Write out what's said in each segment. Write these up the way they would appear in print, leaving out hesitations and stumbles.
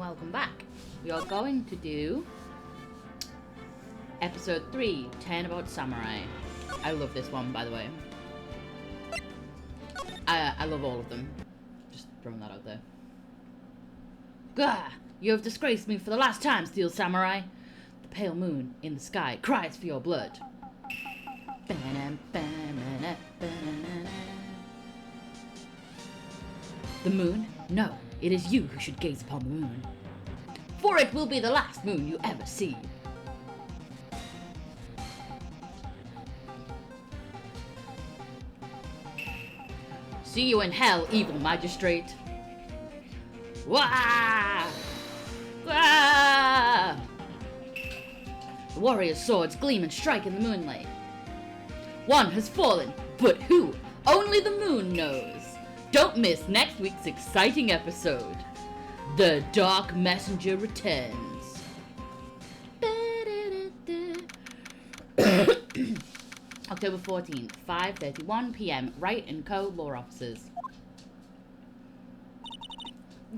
welcome back. We are going to do episode 3, Turnabout Samurai. I love this one, by the way. I love all of them. Just throwing that out there. Gah! You have disgraced me for the last time, Steel Samurai. The pale moon in the sky cries for your blood. The moon? No, it is you who should gaze upon the moon. For it will be the last moon you ever see. See you in hell, evil magistrate. Wah! Wah! The warrior's swords gleam and strike in the moonlight. One has fallen, but who? Only the moon knows. Don't miss next week's exciting episode. The Dark Messenger returns. October 14th, 5:31 p.m. Wright & Co. Law Offices.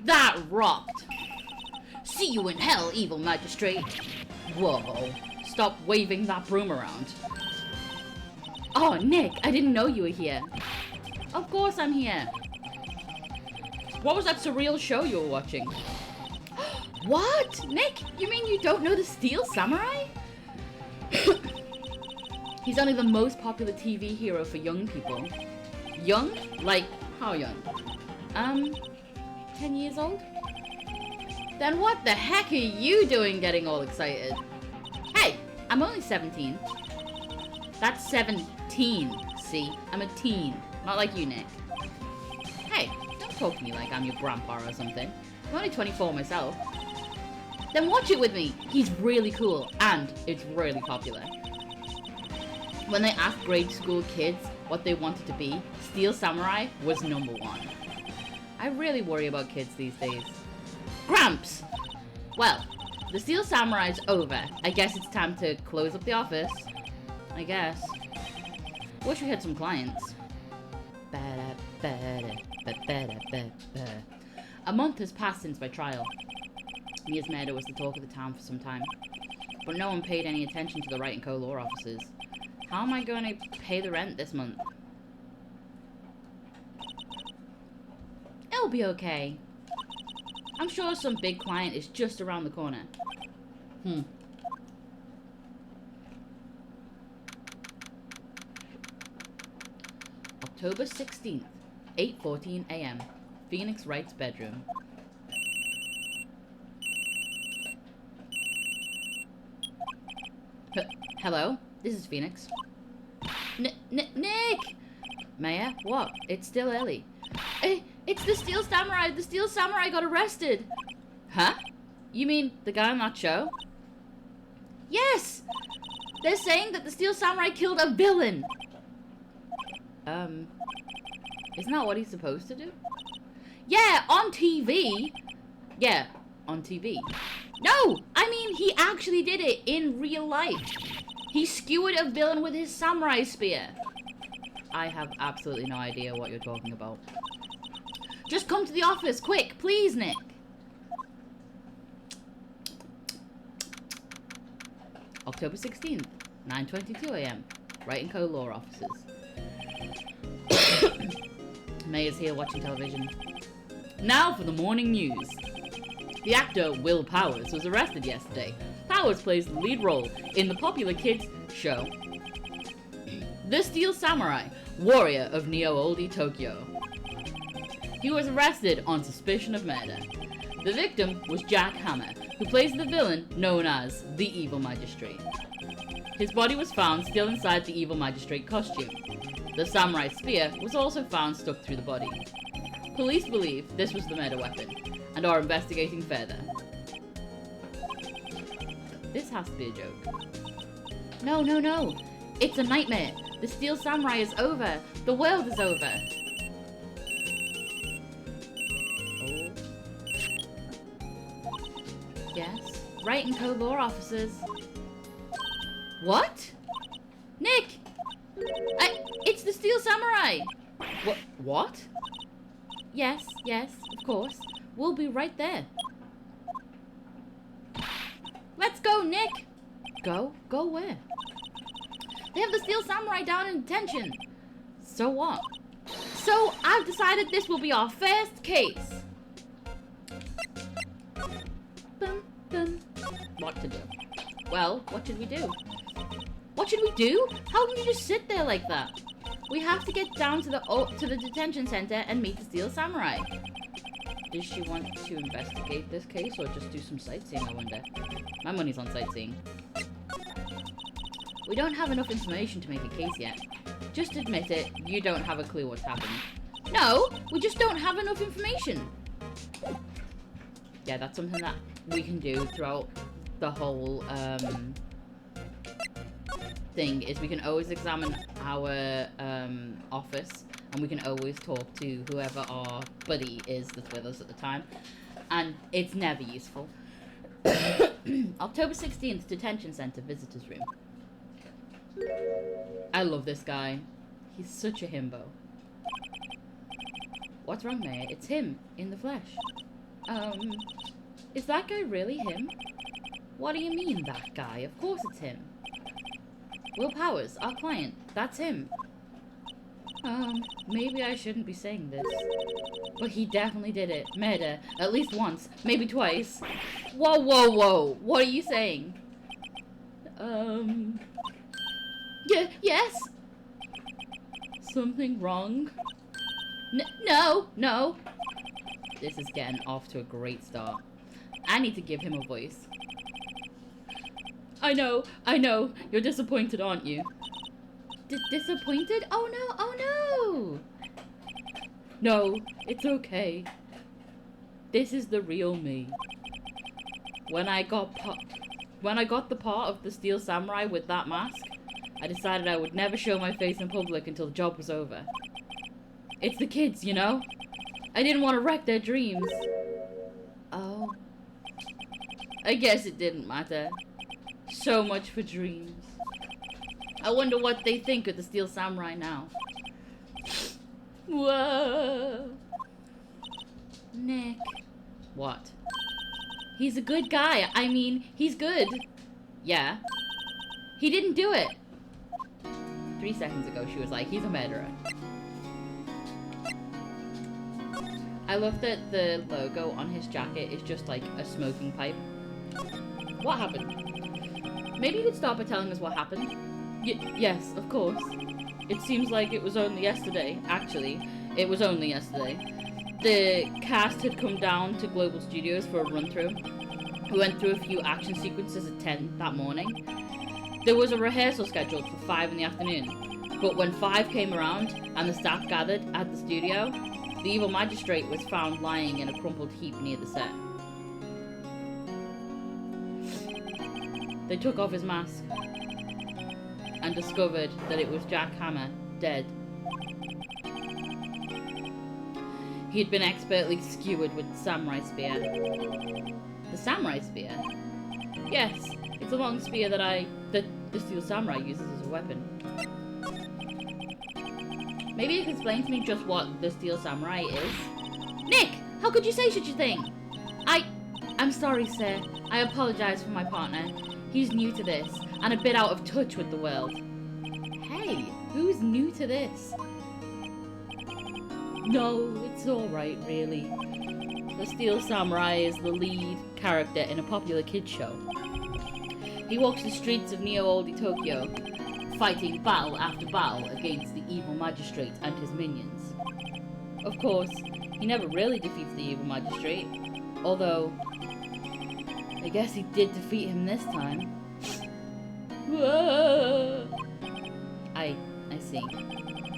That rocked! See you in hell, evil magistrate. Whoa. Stop waving that broom around. Oh, Nick, I didn't know you were here. Of course I'm here. What was that surreal show you were watching? What? Nick, you mean you don't know the Steel Samurai? He's only the most popular TV hero for young people. Young? Like, how young? 10 years old? Then what the heck are you doing getting all excited? Hey, I'm only 17. That's 17, see? I'm a teen, not like you, Nick. Hey, don't talk to me like I'm your grandpa or something. I'm only 24 myself. Then watch it with me. He's really cool, and it's really popular. When they asked grade school kids what they wanted to be, Steel Samurai was #1. I really worry about kids these days. Gramps! Well, the Steel Samurai's over. I guess it's time to close up the office. I guess. Wish we had some clients. A month has passed since my trial. Mia's murder was the talk of the town for some time, but no one paid any attention to the Wright & Co. law offices. How am I going to pay the rent this month? It'll be okay. I'm sure some big client is just around the corner. October 16th, 8:14 a.m. Phoenix Wright's bedroom. Hello? This is Phoenix. Nick! Maya? What? It's still early. It's the Steel Samurai! The Steel Samurai got arrested! Huh? You mean the guy on that show? Yes! They're saying that the Steel Samurai killed a villain! Isn't that what he's supposed to do? Yeah, on TV! Yeah, on TV. No! I mean, he actually did it in real life. He skewered a villain with his samurai spear. I have absolutely no idea what you're talking about. Just come to the office, quick, please, Nick. October 16th, 9:22 a.m. Wright & Co. Law Offices. May is here watching television. Now for the morning news. The actor Will Powers was arrested yesterday. Powers plays the lead role in the popular kids show The Steel Samurai, Warrior of Neo-Oldie Tokyo. He was arrested on suspicion of murder. The victim was Jack Hammer, who plays the villain known as the Evil Magistrate. His body was found still inside the Evil Magistrate costume. The samurai spear was also found stuck through the body. Police believe this was the murder weapon, and are investigating further. This has to be a joke. No, no, no! It's a nightmare! The Steel Samurai is over! The world is over! Oh. Yes? Wright & Co. Law Offices. What? Nick! It's the Steel Samurai! What? Yes, of course. We'll be right there. Let's go, Nick! Go? Go where? They have the Steel Samurai down in detention. So what? So I've decided this will be our first case. Bum, bum. What to do? Well, what should we do? What should we do? How can you just sit there like that? We have to get down to the detention center and meet the Steel Samurai. Does she want to investigate this case or just do some sightseeing, I wonder? My money's on sightseeing. We don't have enough information to make a case yet. Just admit it, you don't have a clue what's happened. No, we just don't have enough information. Yeah, that's something that we can do throughout the whole thing, is we can always examine our office, and we can always talk to whoever our buddy is that's with us at the time, and it's never useful. October 16th, detention center, visitors room. I love this guy. He's such a himbo. What's wrong, Mayor? It's him, in the flesh. Is that guy really him? What do you mean, that guy? Of course it's him. Will Powers, our client, that's him. Maybe I shouldn't be saying this. But he definitely did it. Murder. At least once. Maybe twice. Whoa, whoa, whoa. What are you saying? Yes? Something wrong? No. This is getting off to a great start. I need to give him a voice. I know. You're disappointed, aren't you? Disappointed? Oh no! No, it's okay. This is the real me. When I got the part of the Steel Samurai with that mask, I decided I would never show my face in public until the job was over. It's the kids, you know? I didn't want to wreck their dreams. Oh. I guess it didn't matter. So much for dreams. I wonder what they think of the Steel Samurai now. Whoa. Nick. What? He's a good guy. I mean, he's good. Yeah. He didn't do it. 3 seconds ago, she was like, he's a murderer. I love that the logo on his jacket is just like a smoking pipe. What happened? Maybe you could start by telling us what happened. Yes, of course. It seems like it was only yesterday. Actually, it was only yesterday. The cast had come down to Global Studios for a run-through. We went through a few action sequences at 10 that morning. There was a rehearsal scheduled for 5 in the afternoon, but when 5 came around and the staff gathered at the studio, the evil magistrate was found lying in a crumpled heap near the set. They took off his mask and discovered that it was Jack Hammer, dead. He had been expertly skewered with the samurai spear. The samurai spear? Yes, it's a long spear that the Steel Samurai uses as a weapon. Maybe you can explain to me just what the Steel Samurai is? Nick! How could you say such a thing? I'm sorry, sir. I apologize for my partner. He's new to this, and a bit out of touch with the world. Hey, who's new to this? No, it's alright, really. The Steel Samurai is the lead character in a popular kids show. He walks the streets of Neo-Oldie Tokyo, fighting battle after battle against the evil magistrate and his minions. Of course, he never really defeats the evil magistrate, although I guess he did defeat him this time. Whoa! I see.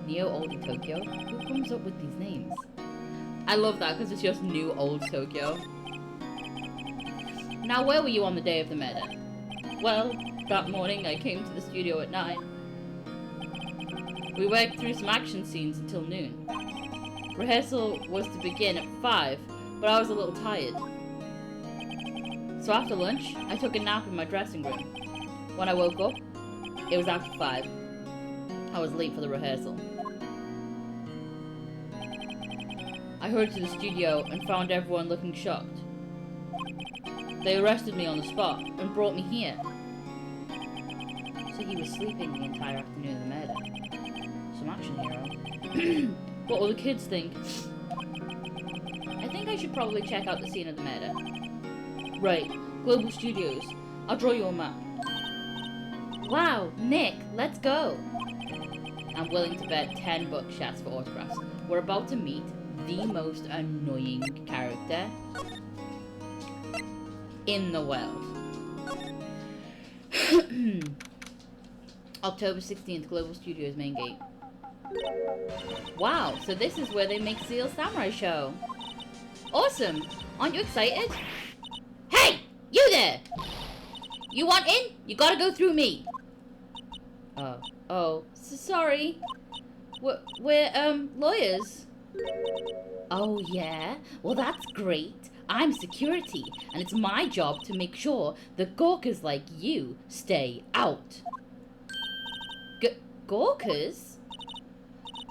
Neo-Oldie Tokyo? Who comes up with these names? I love that because it's just New Old Tokyo. Now, where were you on the day of the murder? Well, that morning I came to the studio at 9. We worked through some action scenes until noon. Rehearsal was to begin at 5, but I was a little tired. So after lunch, I took a nap in my dressing room. When I woke up, it was after 5. I was late for the rehearsal. I hurried to the studio and found everyone looking shocked. They arrested me on the spot and brought me here. So he was sleeping the entire afternoon of the murder. Some action hero. What will the kids think? I think I should probably check out the scene of the murder. Right, Global Studios. I'll draw you a map. Wow, Nick, let's go. I'm willing to bet 10 buckshots for autographs. We're about to meet the most annoying character in the world. October 16th, Global Studios main gate. Wow, so this is where they make Steel Samurai show. Awesome! Aren't you excited? Hey! You there! You want in? You gotta go through me. Sorry. We're lawyers. Oh, yeah? Well, that's great. I'm security, and it's my job to make sure that gawkers like you stay out. Gawkers?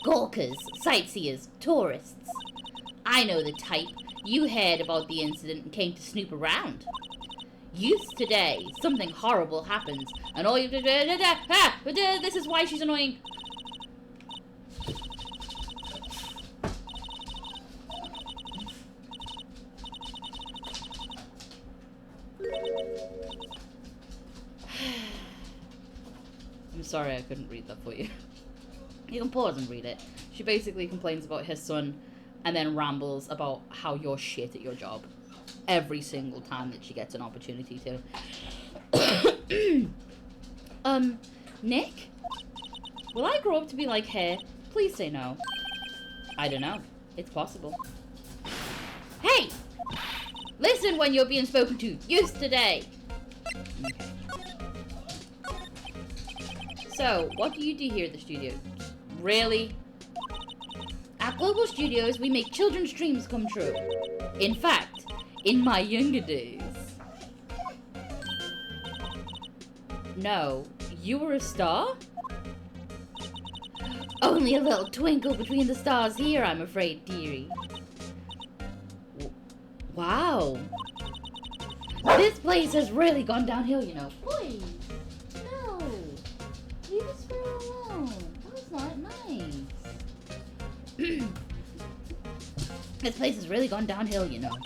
Gawkers, sightseers, tourists. I know the type. You heard about the incident and came to snoop around. Youth today, something horrible happens, and all you this is why she's annoying. I'm sorry I couldn't read that for you. You can pause and read it. She basically complains about her son and then rambles about how you're shit at your job every single time that she gets an opportunity to. Nick? Will I grow up to be like her? Please say no. I don't know. It's possible. Hey! Listen when you're being spoken to. Youth today. Okay. So, what do you do here at the studio? Really? At Global Studios, we make children's dreams come true. In fact, in my younger days. No, you were a star? Only a little twinkle between the stars here, I'm afraid, dearie. Wow. This place has really gone downhill, you know. Boy, no. Leave the sparrow alone. That's not nice. This place has really gone downhill, you know.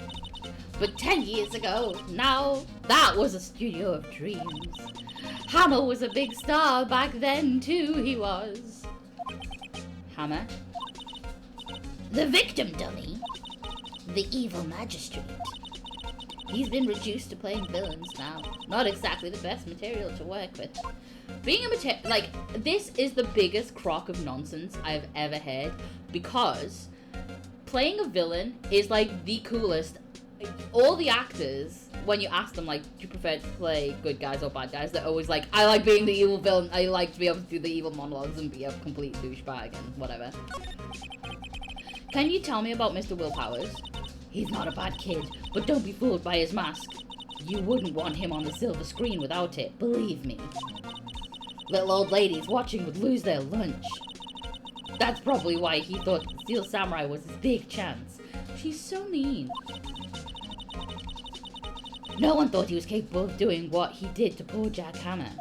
But 10 years ago, now, that was a studio of dreams. Hammer was a big star back then, too, he was. Hammer? The victim dummy. The evil magistrate. He's been reduced to playing villains now. Not exactly the best material to work with. Being a this is the biggest crock of nonsense I've ever heard, because playing a villain is like the coolest. All the actors, when you ask them, like, do you prefer to play good guys or bad guys, they're always like, I like being the evil villain, I like to be able to do the evil monologues and be a complete douchebag and whatever. Can you tell me about Mr. Willpowers? He's not a bad kid, but don't be fooled by his mask. You wouldn't want him on the silver screen without it, believe me. Little old ladies watching would lose their lunch. That's probably why he thought Steel Samurai was his big chance. She's so mean. No one thought he was capable of doing what he did to poor Jack Hammer.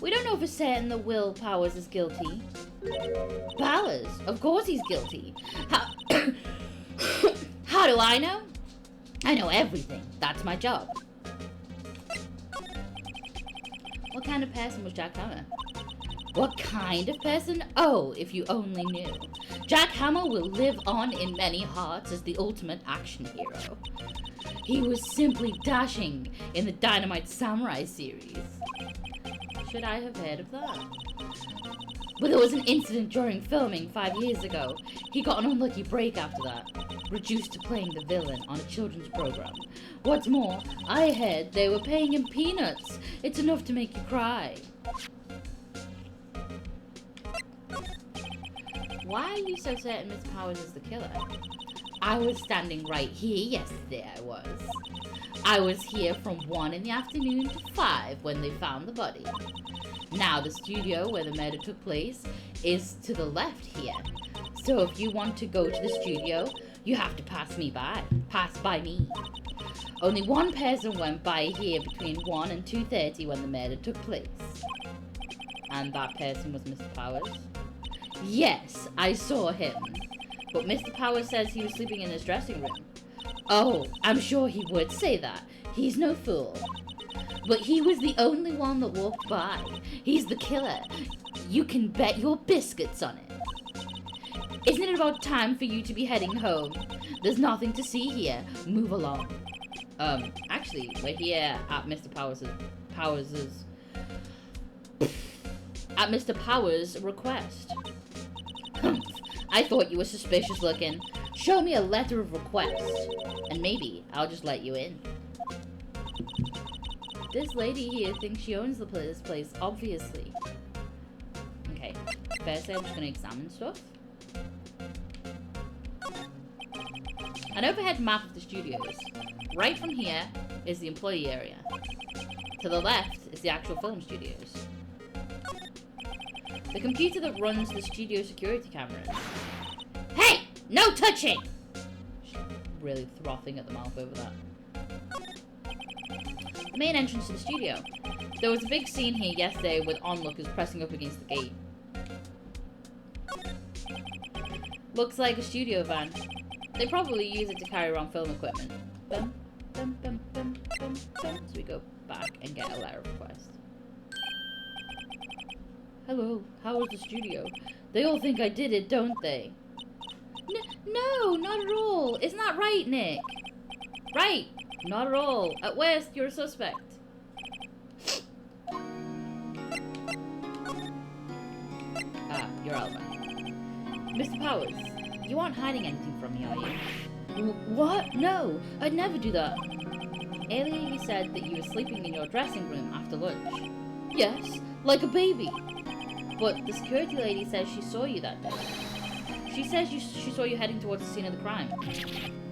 We don't know for certain that Will Powers is guilty. Powers? Of course he's guilty. How do I know? I know everything. That's my job. What kind of person was Jack Hammer? What kind of person? Oh, if you only knew. Jack Hammer will live on in many hearts as the ultimate action hero. He was simply dashing in the Dynamite Samurai series. Should I have heard of that? But there was an incident during filming 5 years ago. He got an unlucky break after that, reduced to playing the villain on a children's program. What's more, I heard they were paying him peanuts. It's enough to make you cry. Why are you so certain Miss Powers is the killer? I was standing right here yesterday, I was here from 1 in the afternoon to 5 when they found the body. Now the studio where the murder took place is to the left here. So if you want to go to the studio, You have to pass by me. Only one person went by here between 1 and 2:30 when the murder took place. And that person was Mr. Powers? Yes, I saw him. But Mr. Powers says he was sleeping in his dressing room. Oh, I'm sure he would say that. He's no fool. But he was the only one that walked by. He's the killer. You can bet your biscuits on it. Isn't it about time for you to be heading home? There's nothing to see here. Move along. Actually, we're here at Mr. Powers' request. I thought you were suspicious looking. Show me a letter of request, and maybe I'll just let you in. This lady here thinks she owns this place, obviously. Okay, first I'm just gonna examine stuff. An overhead map of the studios. Right from here is the employee area. To the left is the actual film studios. The computer that runs the studio security cameras. Hey! No touching! She's really frothing at the mouth over that. The main entrance to the studio. There was a big scene here yesterday with onlookers pressing up against the gate. Looks like a studio van. They probably use it to carry around film equipment. Bum, bum, bum, bum, bum, bum. So we go back and get a letter of request. Hello, how was the studio? They all think I did it, don't they? No, not at all. Isn't that right, Nick? Right, not at all. At worst, you're a suspect. Ah, you're Alba. Mr. Powers, you aren't hiding anything from me, are you? What? No, I'd never do that. Earlier you said that you were sleeping in your dressing room after lunch. Yes, like a baby. But the security lady says she saw you that day. She says she saw you heading towards the scene of the crime.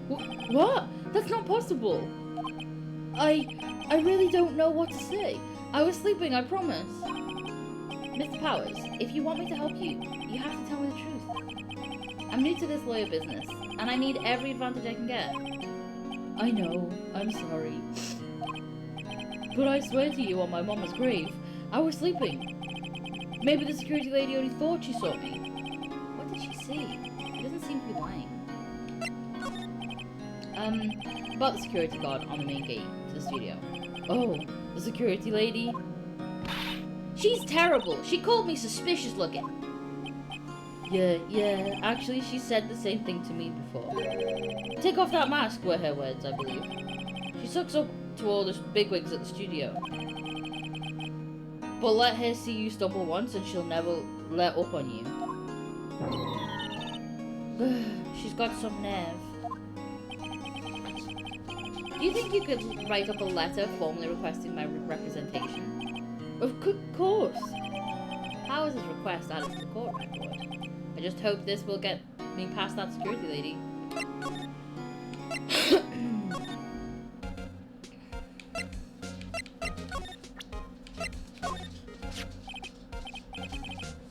What? That's not possible. I really don't know what to say. I was sleeping, I promise. Mr. Powers, if you want me to help you, you have to tell me the truth. I'm new to this lawyer business, and I need every advantage I can get. I know, I'm sorry. But I swear to you on my mama's grave, I was sleeping. Maybe the security lady only thought she saw me. What did she see? She doesn't seem to be lying. About the security guard on the main gate to the studio. Oh, the security lady? She's terrible. She called me suspicious looking. Yeah, actually she said the same thing to me before. Take off that mask were her words, I believe. She sucks up to all the bigwigs at the studio. But let her see you stumble once and she'll never let up on you. She's got some nerve. Do you think you could write up a letter formally requesting my representation? Of course. How is this request added to the court record? I just hope this will get me past that security lady.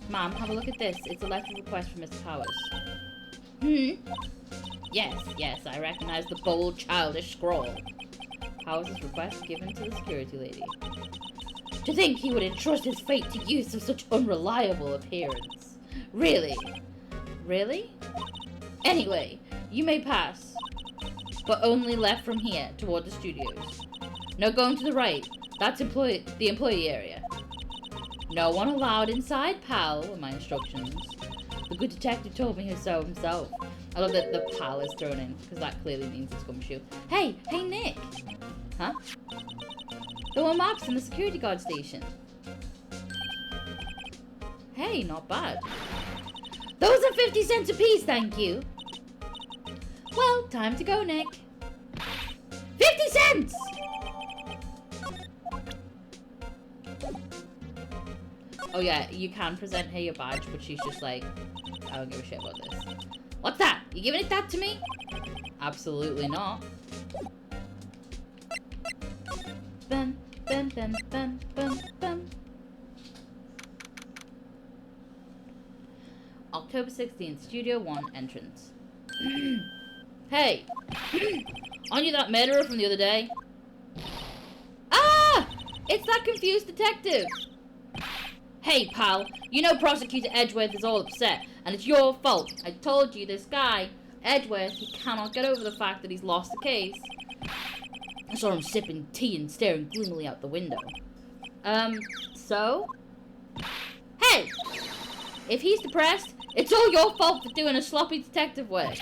Ma'am, have a look at this. It's a letter of request from Mr. Powers. Yes, I recognize the bold, childish scrawl. How is this request given to the security lady? To think he would entrust his fate to use of such unreliable appearance. Really? Really? Anyway, you may pass. But only left from here, toward the studios. No going to the right. That's the employee area. No one allowed inside, pal, were my instructions. The good detective told me so himself. I love that the pal is thrown in, because that clearly means it's gumshoe. Hey, Nick! Huh? There were maps in the security guard station. Hey, not bad. Those are 50 cents apiece, thank you. Well, time to go, Nick. 50 cents! Oh yeah, you can present her your badge, but she's just like, I don't give a shit about this. What's that? You giving that to me? Absolutely not. Bum, bum, bum, bum, bum, bum. October 16th, Studio 1 entrance. Hey! Aren't you that murderer from the other day? Ah! It's that confused detective! Hey, pal. You know Prosecutor Edgeworth is all upset, and it's your fault. I told you this guy, Edgeworth, he cannot get over the fact that he's lost the case. I saw him sipping tea and staring gloomily out the window. So? Hey! If he's depressed, it's all your fault for doing a sloppy detective work.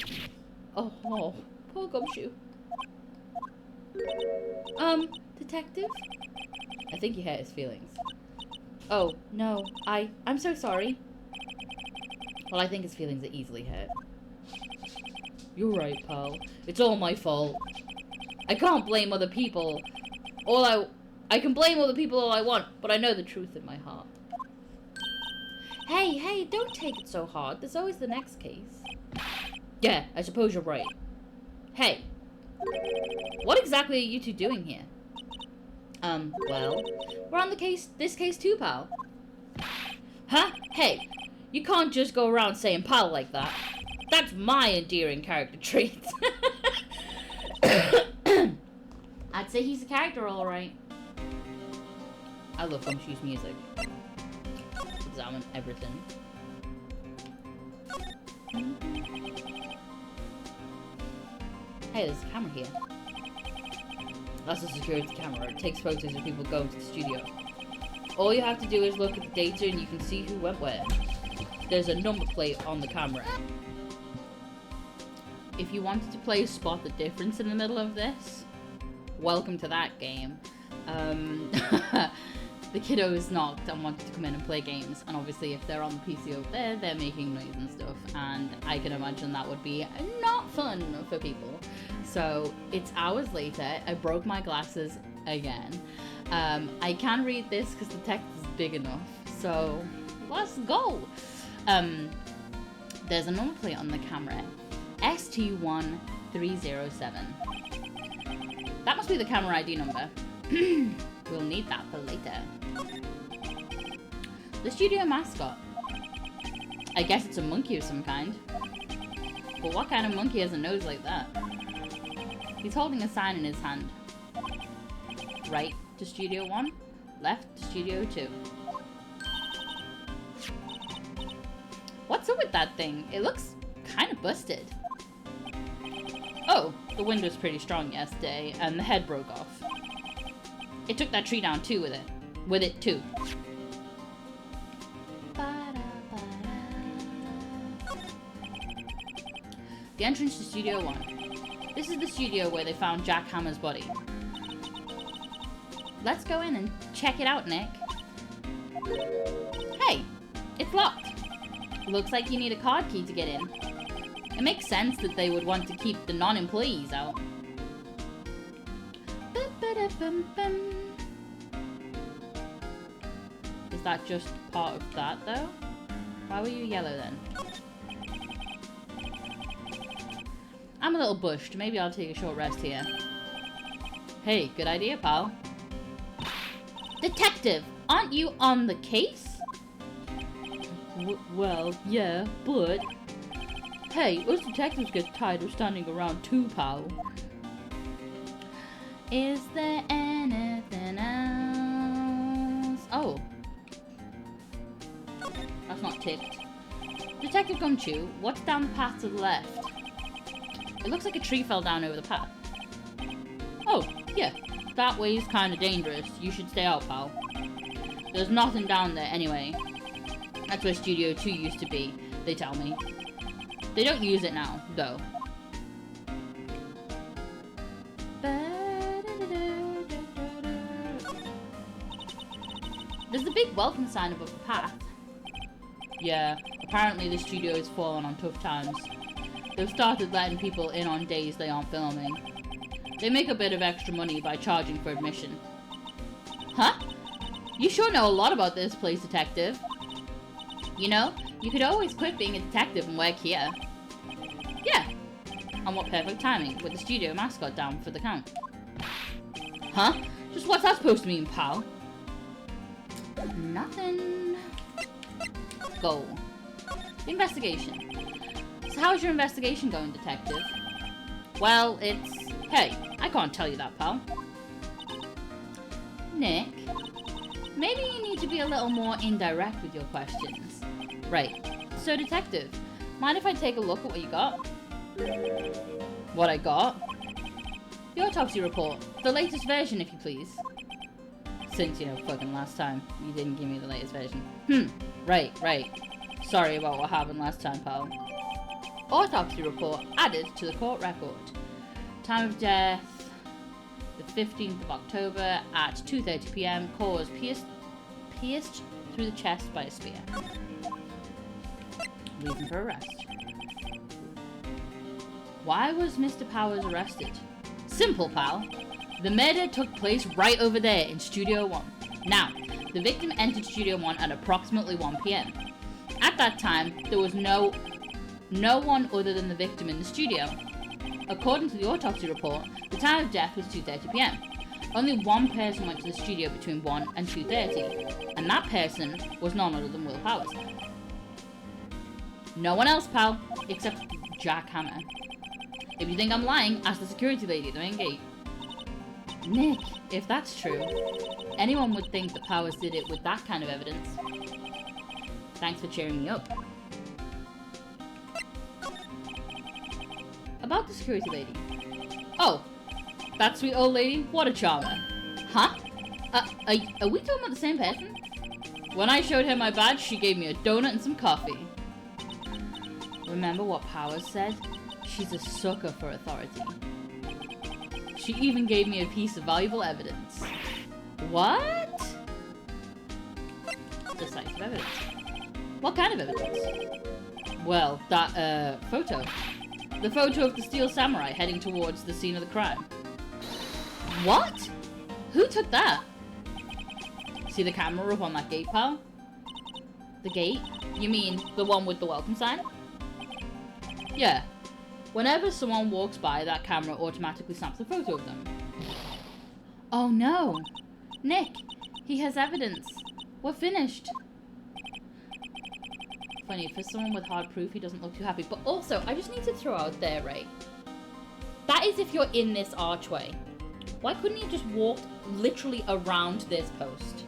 Oh, poor Gumshoe. Detective? I think you hurt his feelings. Oh, no, I'm so sorry. Well, I think his feelings are easily hurt. You're right, pal. It's all my fault. I can't blame other people. I can blame other people all I want, but I know the truth in my heart. Hey, don't take it so hard. There's always the next case. Yeah, I suppose you're right. Hey, what exactly are you two doing here? Well, we're on this case too, pal. Huh? Hey, you can't just go around saying pal like that. That's my endearing character trait. I'd say he's a character, alright. I love Gumshoe's music. Examine everything. Hey, there's a camera here. That's a security camera. It takes photos of people going to the studio. All you have to do is look at the data and you can see who went where. There's a number plate on the camera. If you wanted to play Spot the Difference in the middle of this, welcome to that game. The kiddos knocked and wanted to come in and play games, and obviously if they're on the PC over there, they're making noise and stuff, and I can imagine that would be not fun for people. So it's hours later. I broke my glasses again. I can read this because the text is big enough, so let's go. There's a number plate on the camera, ST1307. That must be the camera ID number. We'll need that for later. The studio mascot. I guess it's a monkey of some kind. But what kind of monkey has a nose like that? He's holding a sign in his hand. Right to Studio 1, left to Studio 2. What's up with that thing? It looks kind of busted. Oh, the wind was pretty strong yesterday, and the head broke off. It took that tree down too with it too. The entrance to Studio 1. This is the studio where they found Jack Hammer's body. Let's go in and check it out, Nick. Hey, it's locked. Looks like you need a card key to get in. It makes sense that they would want to keep the non-employees out. Is that just part of that, though? Why were you yellow, then? I'm a little bushed. Maybe I'll take a short rest here. Hey, good idea, pal. Detective, aren't you on the case? Well, yeah, but... Hey, us detectives get tired of standing around too, pal. Is there anything else? Oh. That's not ticked. Detective Gumshoe, what's down the path to the left? It looks like a tree fell down over the path. Oh, yeah. That way is kind of dangerous. You should stay out, pal. There's nothing down there anyway. That's where Studio 2 used to be, they tell me. They don't use it now, though. There's the big welcome sign above the path. Yeah, apparently the studio has fallen on tough times. They've started letting people in on days they aren't filming. They make a bit of extra money by charging for admission. Huh? You sure know a lot about this place, detective. You know, you could always quit being a detective and work here. Yeah. And what perfect timing, with the studio mascot down for the count. Huh? Just what's that supposed to mean, pal? Nothing. Goal. Investigation. So how's your investigation going, detective? Well, it's... Hey, I can't tell you that, pal. Nick, maybe you need to be a little more indirect with your questions. Right. So, detective, mind if I take a look at what you got? What I got? The autopsy report. The latest version, if you please. Since, you know, fucking last time, you didn't give me the latest version. Right. Sorry about what happened last time, pal. Autopsy report added to the court record. Time of death, the 15th of October at 2:30 p.m. Cause pierced through the chest by a spear. Reason for arrest. Why was Mr. Powers arrested? Simple, pal. The murder took place right over there in Studio 1. Now, the victim entered Studio 1 at approximately 1 p.m. At that time, there was no one other than the victim in the studio. According to the autopsy report, the time of death was 2:30 p.m. Only one person went to the studio between 1 and 2:30, and that person was none other than Will Powers. No one else, pal, except Jack Hammer. If you think I'm lying, ask the security lady at the main gate. Nick, if that's true, anyone would think that Powers did it with that kind of evidence. Thanks for cheering me up. About the security lady. Oh, that sweet old lady? What a charmer. Huh? Are we talking about the same person? When I showed her my badge, she gave me a donut and some coffee. Remember what Powers said? She's a sucker for authority. She even gave me a piece of valuable evidence. What? Decisive evidence. What kind of evidence? Well, that, photo. The photo of the Steel Samurai heading towards the scene of the crime. What? Who took that? See the camera up on that gate, pal? The gate? You mean the one with the welcome sign? Yeah. Whenever someone walks by, that camera automatically snaps a photo of them. Oh no! Nick, he has evidence. We're finished. Funny, for someone with hard proof, he doesn't look too happy. But also, I just need to throw out there, right? That is if you're in this archway. Why couldn't he just walk literally around this post?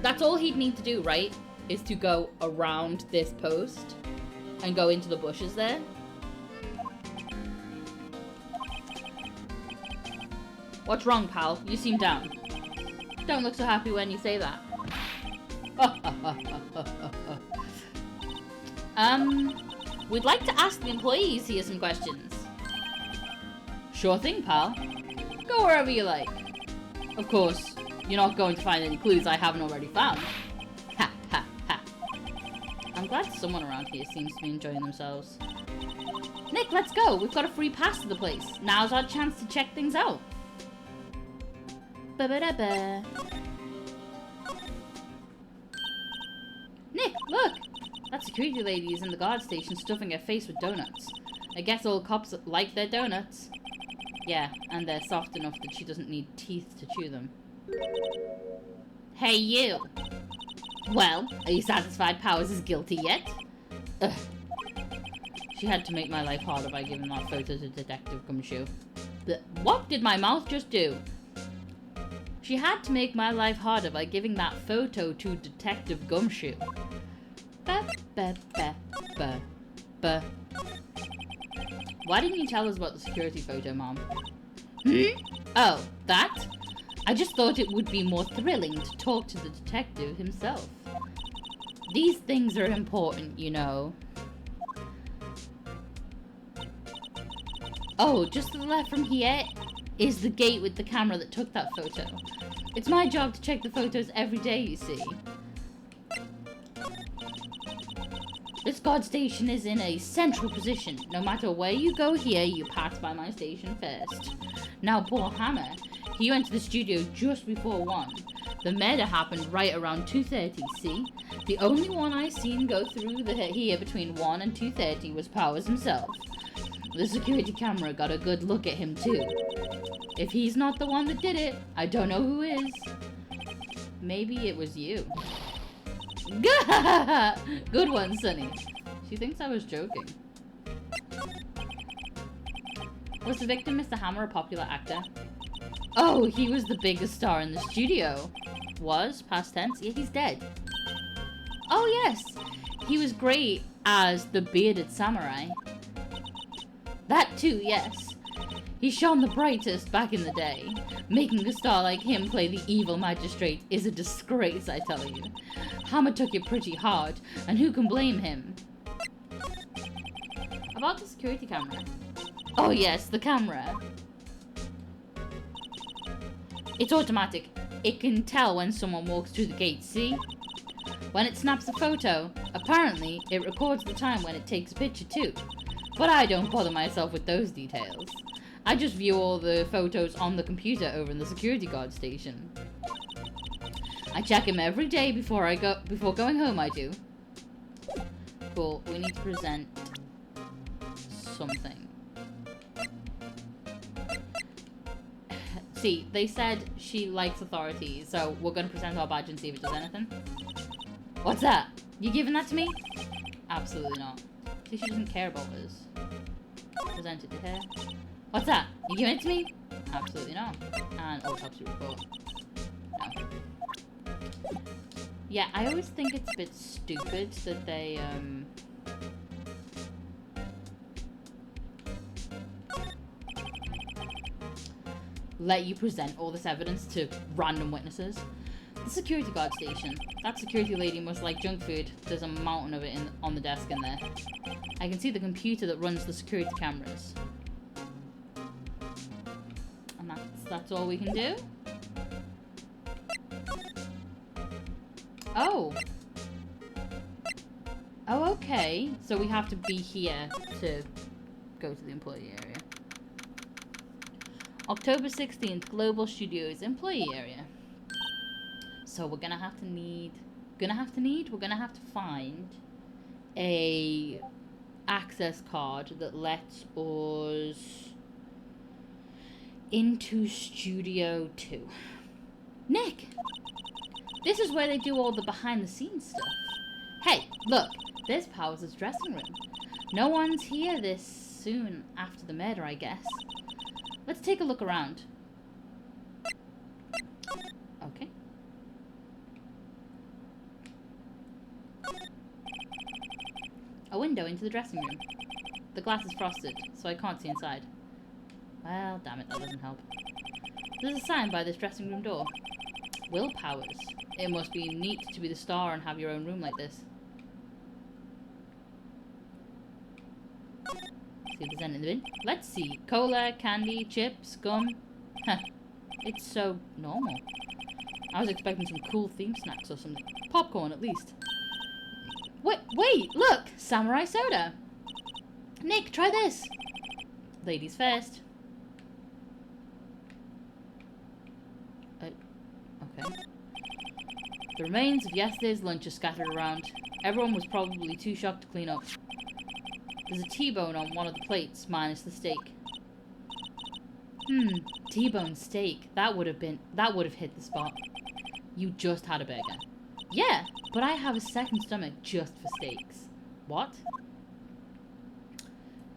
That's all he'd need to do, right? Is to go around this post and go into the bushes there. What's wrong, pal? You seem down. Don't look so happy when you say that. We'd like to ask the employees here some questions. Sure thing, pal. Go wherever you like. Of course, you're not going to find any clues I haven't already found. Ha, ha, ha. I'm glad someone around here seems to be enjoying themselves. Nick, let's go. We've got a free pass to the place. Now's our chance to check things out. Ba-ba-da-ba. Nick, look! That security lady is in the guard station stuffing her face with donuts. I guess all cops like their donuts. Yeah, and they're soft enough that she doesn't need teeth to chew them. Hey, you! Well, are you satisfied Powers is guilty yet? Ugh. She had to make my life harder by giving that photo to Detective Gumshoe. What did my mouth just do? She had to make my life harder by giving that photo to Detective Gumshoe. Ba, ba, ba, ba, ba. Why didn't you tell us about the security photo, Mom? Oh, that? I just thought it would be more thrilling to talk to the detective himself. These things are important, you know. Oh, just to the left from here is the gate with the camera that took that photo. It's my job to check the photos every day, you see. This guard station is in a central position. No matter where you go here, you pass by my station first. Now, poor Hammer, he went to the studio just before 1. The murder happened right around 2:30, see? The only one I seen go through here between 1 and 2:30 was Powers himself. The security camera got a good look at him too. If he's not the one that did it, I don't know who is. Maybe it was you. Good one, Sonny. She thinks I was joking. Was the victim Mr. Hammer a popular actor? Oh, he was the biggest star in the studio. Was, past tense. Yeah, he's dead. Oh, yes. He was great as the bearded samurai. That too, yes. He shone the brightest back in the day. Making a star like him play the evil magistrate is a disgrace, I tell you. Hammer took it pretty hard, and who can blame him? About the security camera. Oh yes, the camera. It's automatic. It can tell when someone walks through the gate, see? When it snaps a photo, apparently it records the time when it takes a picture too. But I don't bother myself with those details. I just view all the photos on the computer over in the security guard station. I check him every day before going home, I do. Cool, we need to present something. See, they said she likes authority, so we're gonna present our badge and see if it does anything. What's that? You giving that to me? Absolutely not. See, she doesn't care about us. Present it to her. What's that? You giving it to me? Absolutely not. And autopsy report. No. Yeah, I always think it's a bit stupid that they, let you present all this evidence to random witnesses. The security guard station. That security lady must like junk food. There's a mountain of it on the desk in there. I can see the computer that runs the security cameras. And that's all we can do? Oh. Oh, okay. So we have to be here to go to the employee area. October 16th, Global Studios employee area. So we're gonna have to find a access card that lets us into Studio 2. Nick! This is where they do all the behind the scenes stuff. Hey, look, there's Powers' dressing room. No one's here this soon after the murder, I guess. Let's take a look around. Okay. A window into the dressing room. The glass is frosted, so I can't see inside. Well, damn it, that doesn't help. There's a sign by this dressing room door. Will Powers. It must be neat to be the star and have your own room like this. See if there's anything in the bin. Let's see. Cola, candy, chips, gum. Huh. It's so normal. I was expecting some cool theme snacks or something. Popcorn, at least. Wait, look! Samurai soda! Nick, try this! Ladies first. Okay. The remains of yesterday's lunch are scattered around. Everyone was probably too shocked to clean up. There's a T-bone on one of the plates, minus the steak. T-bone steak. That would have hit the spot. You just had a burger. Yeah, but I have a second stomach just for steaks. What?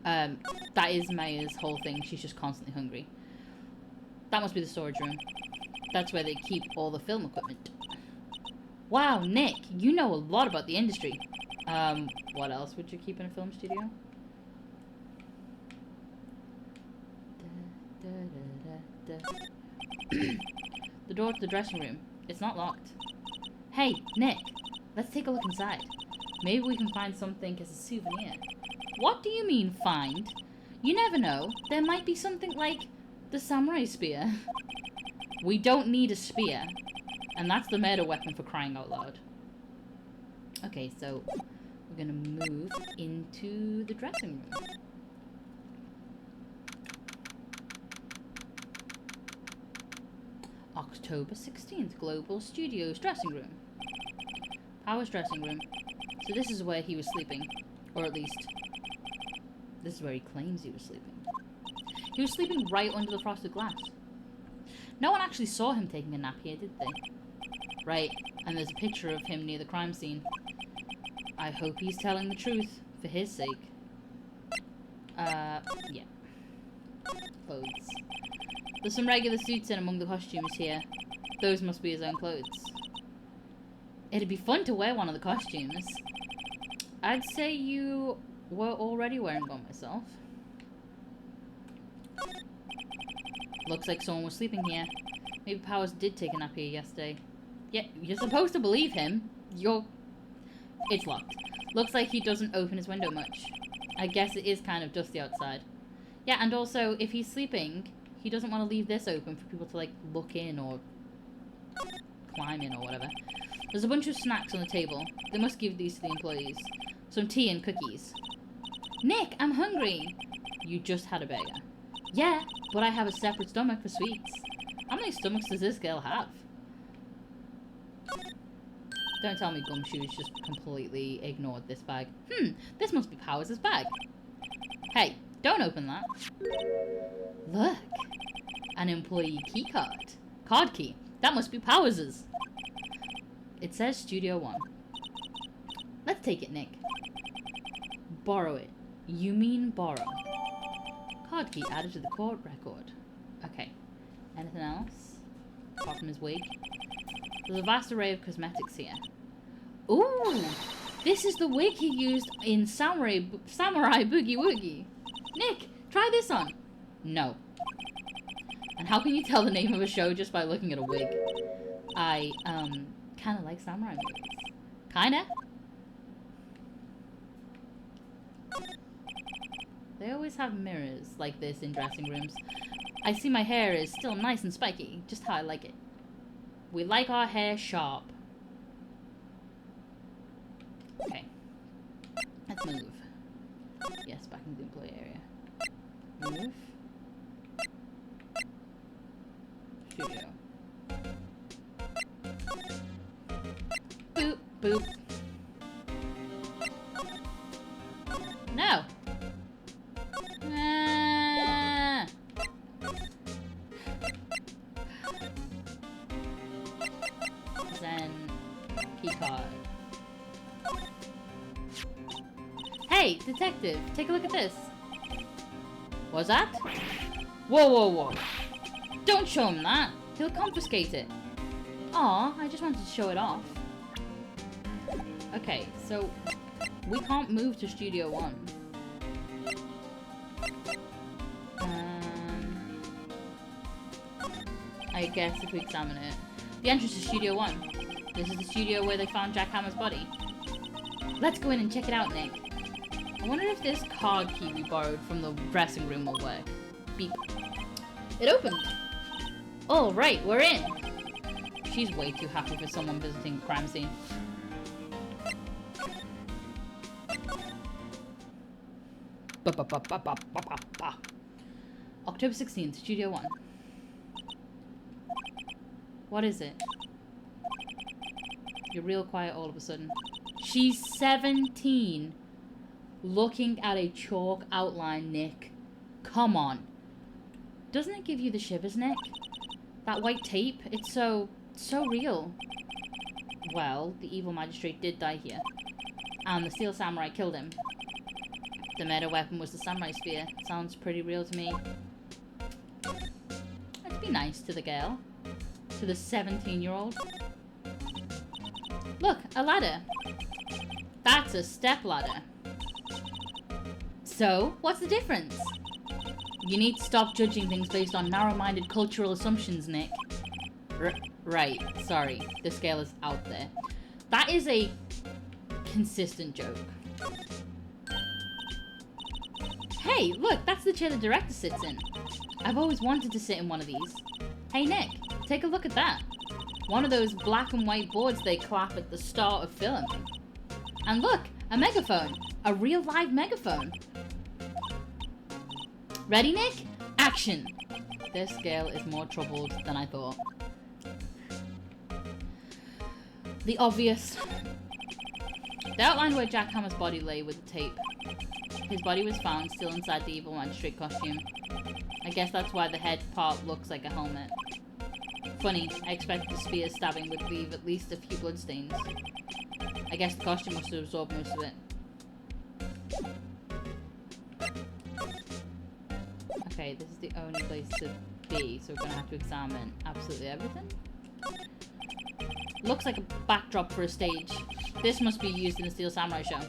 That is Maya's whole thing. She's just constantly hungry. That must be the storage room. That's where they keep all the film equipment. Wow, Nick, you know a lot about the industry. What else would you keep in a film studio? The door to the dressing room. It's not locked. Hey, Nick, let's take a look inside. Maybe we can find something as a souvenir. What do you mean, find? You never know. There might be something like the samurai spear. We don't need a spear. And that's the murder weapon, for crying out loud. Okay, so we're gonna move into the dressing room. October 16th, Global Studios dressing room. Powers dressing room. So this is where he was sleeping. Or at least, this is where he claims he was sleeping. He was sleeping right under the frosted glass. No one actually saw him taking a nap here, did they? Right, and there's a picture of him near the crime scene. I hope he's telling the truth, for his sake. Yeah. clothes. There's some regular suits in among the costumes here. Those must be his own clothes. It'd be fun to wear one of the costumes. I'd say you were already wearing one myself. Looks like someone was sleeping here. Maybe Powers did take a nap here yesterday. Yeah, you're supposed to believe him. It's locked. Looks like he doesn't open his window much. I guess it is kind of dusty outside. Yeah, and also, if he's sleeping, he doesn't want to leave this open for people to, like, look in or climb in or whatever. There's a bunch of snacks on the table. They must give these to the employees. Some tea and cookies. Nick, I'm hungry. You just had a burger. Yeah, but I have a separate stomach for sweets. How many stomachs does this girl have? Don't tell me Gumshoe's just completely ignored this bag. This must be Powers' bag. Hey, don't open that. Look, an employee key card. Card key. That must be Powers'. It says Studio 1. Let's take it, Nick. Borrow it. You mean borrow. Card key added to the court record. Okay. Anything else? Apart from his wig. There's a vast array of cosmetics here. Ooh! This is the wig he used in Samurai Boogie Woogie. Nick, try this on. No. And how can you tell the name of a show just by looking at a wig? I, kinda like samurai movies. Kinda? They always have mirrors like this in dressing rooms. I see my hair is still nice and spiky, just how I like it. We like our hair sharp. Okay. Let's move. Yes, back into the employee area. Move. Studio. Boop, boop. No! Ah. Then keycard. Hey, detective, take a look at this. What's that? Whoa, whoa, whoa. Don't show him that. He'll confiscate it. Aw, I just wanted to show it off. Okay, so we can't move to Studio 1. I guess if we examine it. The entrance to Studio 1. This is the studio where they found Jack Hammer's body. Let's go in and check it out, Nick. I wonder if this card key we borrowed from the dressing room will work. Beep. It opened. All right, we're in. She's way too happy for someone visiting a crime scene. October 16th, Studio 1. What is it? You're real quiet all of a sudden. She's 17. Looking at a chalk outline, Nick. Come on. Doesn't it give you the shivers, Nick? That white tape, it's so real. Well, the evil magistrate did die here. And the steel samurai killed him. The murder weapon was the samurai spear. Sounds pretty real to me. Let's be nice to the girl. To the 17-year-old. Look, a ladder. That's a step ladder. So, what's the difference? You need to stop judging things based on narrow-minded cultural assumptions, Nick. Right, sorry. The scale is out there. That is a consistent joke. Hey, look, that's the chair the director sits in. I've always wanted to sit in one of these. Hey, Nick, take a look at that. One of those black and white boards they clap at the start of film. And look, a megaphone. A real live megaphone. Ready, Nick? Action! This girl is more troubled than I thought. The obvious. They outlined where Jack Hammer's body lay with the tape. His body was found still inside the evil magistrate costume. I guess that's why the head part looks like a helmet. Funny, I expected the spear stabbing would leave at least a few bloodstains. I guess the costume must have absorbed most of it. Okay, Okay, this is the only place to be, so we're gonna have to examine absolutely everything. Looks like a backdrop for a stage. This must be used in the Steel Samurai show.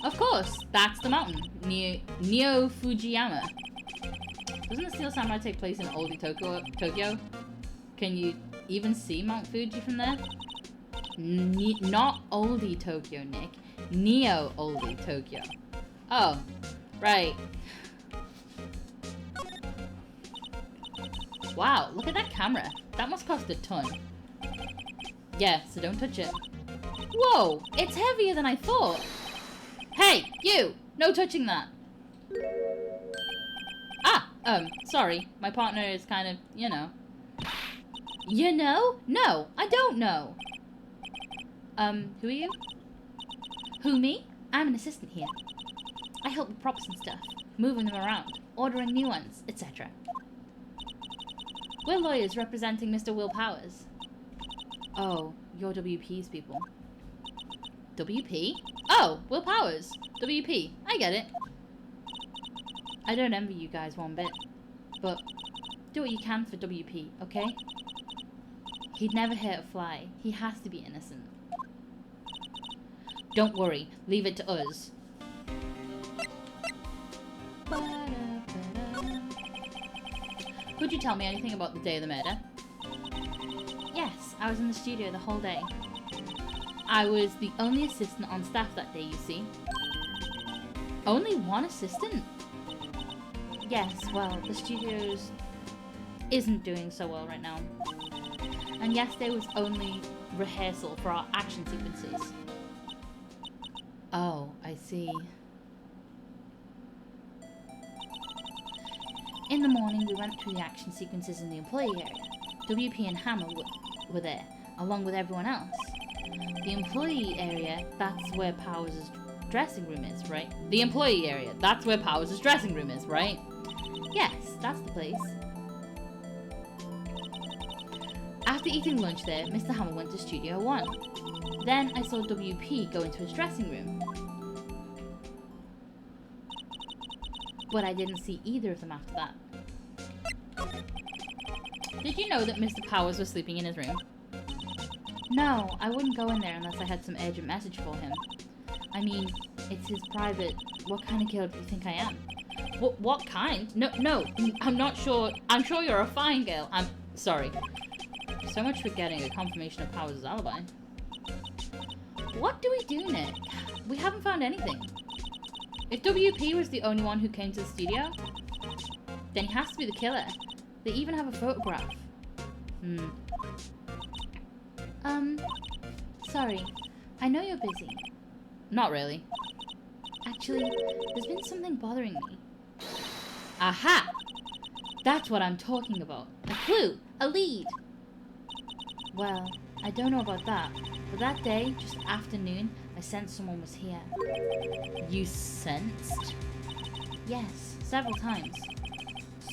Of course, that's the mountain. Neo Fujiyama. Doesn't the Steel Samurai take place in oldie Tokyo? Can you even see Mount Fuji from there? Not oldie Tokyo, Nick. Neo oldie Tokyo. Oh, right. Wow, look at that camera. That must cost a ton. Yeah, so don't touch it. Whoa, it's heavier than I thought. Hey, you! No touching that. Sorry. My partner is kind of, you know. You know? No, I don't know. Who are you? Who, me? I'm an assistant here. I help with props and stuff, moving them around, ordering new ones, etc. We're lawyers representing Mr. Will Powers. Oh, you're WP's people. WP? Oh, Will Powers. WP. I get it. I don't envy you guys one bit. But do what you can for WP, okay? He'd never hurt a fly. He has to be innocent. Don't worry. Leave it to us. Could you tell me anything about the day of the murder? Yes, I was in the studio the whole day. I was the only assistant on staff that day, you see. Only one assistant? Yes, well, the studios isn't doing so well right now. And yesterday was only rehearsal for our action sequences. Oh, I see. In the morning, we went through the action sequences in the employee area. WP and Hammer were there, along with everyone else. The employee area, that's where Powers' dressing room is, right? The employee area, that's where Powers' dressing room is, right? Yes, that's the place. After eating lunch there, Mr. Hammer went to Studio 1. Then I saw WP go into his dressing room. But I didn't see either of them after that. Did you know that Mr. Powers was sleeping in his room? No, I wouldn't go in there unless I had some urgent message for him. I mean, it's his private... What kind of girl do you think I am? What kind? No, I'm not sure. I'm sure you're a fine girl. I'm sorry. So much for getting a confirmation of Powers' alibi. What do we do, Nick? We haven't found anything. If WP was the only one who came to the studio, then he has to be the killer. They even have a photograph. Sorry. I know you're busy. Not really. Actually, there's been something bothering me. Aha! That's what I'm talking about. A clue! A lead! Well, I don't know about that, but that day, just after noon, I sensed someone was here. You sensed? Yes, several times.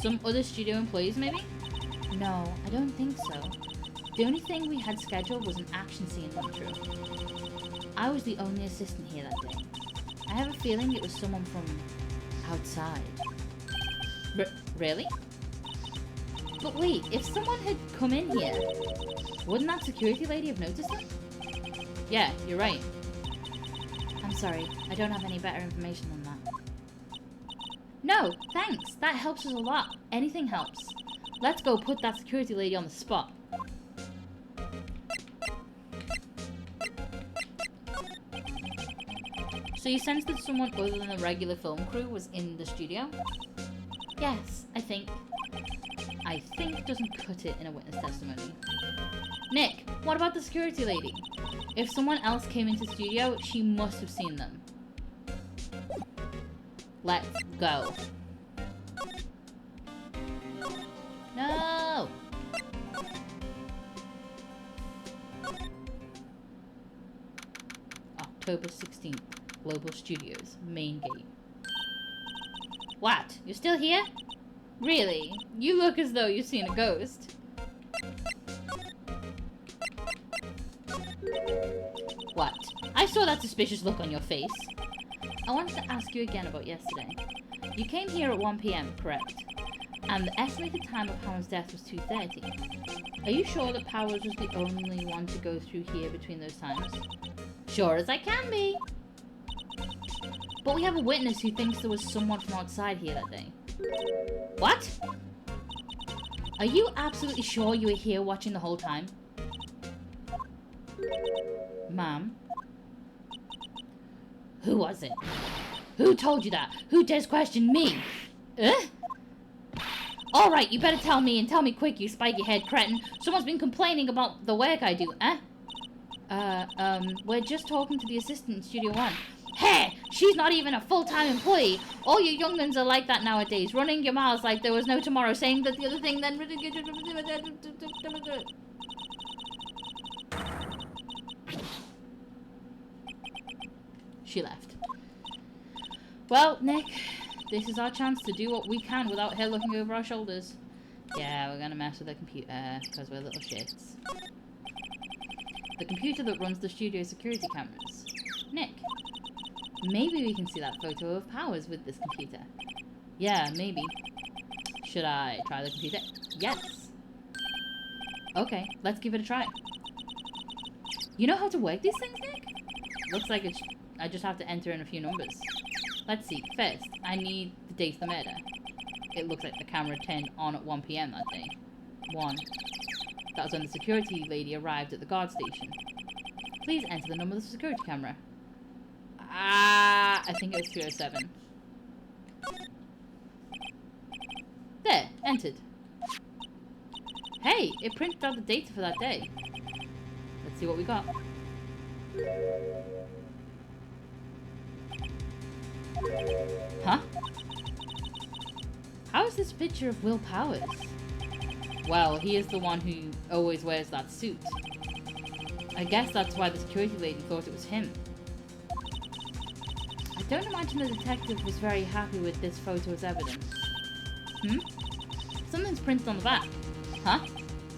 Some other studio employees, maybe? No, I don't think so. The only thing we had scheduled was an action scene run through. I was the only assistant here that day. I have a feeling it was someone from outside. Really? But wait, if someone had come in here, wouldn't that security lady have noticed them? Yeah, you're right. I'm sorry, I don't have any better information than that. No, thanks. That helps us a lot. Anything helps. Let's go put that security lady on the spot. So you sensed that someone other than the regular film crew was in the studio? Yes, I think doesn't cut it in a witness testimony. Nick, what about the security lady? If someone else came into the studio, she must have seen them. Let's go. No! October 16th, Global Studios, main gate. What? You're still here? Really? You look as though you've seen a ghost. What? I saw that suspicious look on your face. I wanted to ask you again about yesterday. You came here at 1 PM, correct? And the estimated time of Howard's death was 2:30. Are you sure that Powers was the only one to go through here between those times? Sure as I can be. But we have a witness who thinks there was someone from outside here that day. What? Are you absolutely sure you were here watching the whole time? Ma'am? Who was it? Who told you that? Who dares question me? Alright, you better tell me, and tell me quick, you spiky-head cretin. Someone's been complaining about the work I do, we're just talking to the assistant in Studio One. Hey! She's not even a full-time employee! All you young'uns are like that nowadays, running your mouths like there was no tomorrow, saying that the other thing, then... She left. Well, Nick, this is our chance to do what we can without her looking over our shoulders. Yeah, we're gonna mess with the computer, because we're little shits. The computer that runs the studio security cameras. Nick, maybe we can see that photo of Powers with this computer. Yeah, maybe. Should I try the computer? Yes. Okay, let's give it a try. You know how to work these things, Nick? Looks like I just have to enter in a few numbers. Let's see. First, I need the date of the murder. It looks like the camera turned on at 1 PM that day. 1. That was when the security lady arrived at the guard station. Please enter the number of the security camera. I think it was 207. There, entered. Hey, it printed out the data for that day. Let's see what we got. Huh? How is this picture of Will Powers? Well, he is the one who always wears that suit. I guess that's why the security lady thought it was him. I don't imagine the detective was very happy with this photo as evidence. Something's printed on the back. Huh?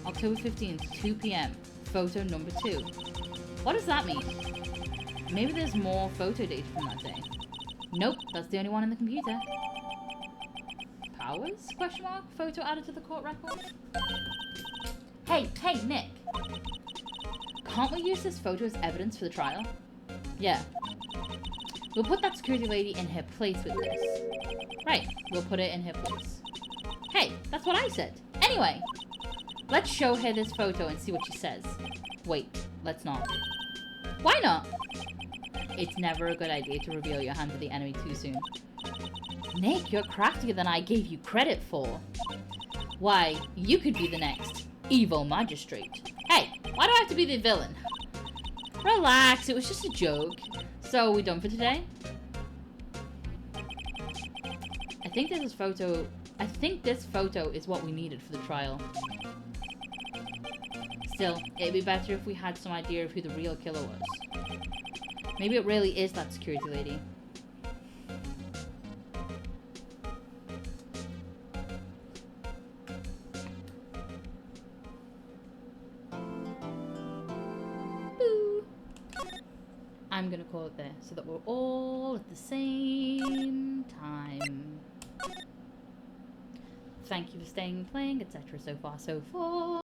October 15th, 2 PM. Photo number 2. What does that mean? Maybe there's more photo data from that day. Nope, that's the only one in the computer. Powers? Question mark? Photo added to the court record? Hey, Nick! Can't we use this photo as evidence for the trial? Yeah. We'll put that security lady in her place with this. Right, we'll put it in her place. Hey, that's what I said. Anyway, let's show her this photo and see what she says. Wait, let's not. Why not? It's never a good idea to reveal your hand to the enemy too soon. Nick, you're craftier than I gave you credit for. Why, you could be the next evil magistrate. Hey, why do I have to be the villain? Relax, it was just a joke. So, are we done for today? I think this photo is what we needed for the trial. Still, it'd be better if we had some idea of who the real killer was. Maybe it really is that security lady. Boo! I'm gonna call it there so that we're all at the same time. Thank you for staying and playing, etc. So far, so forth.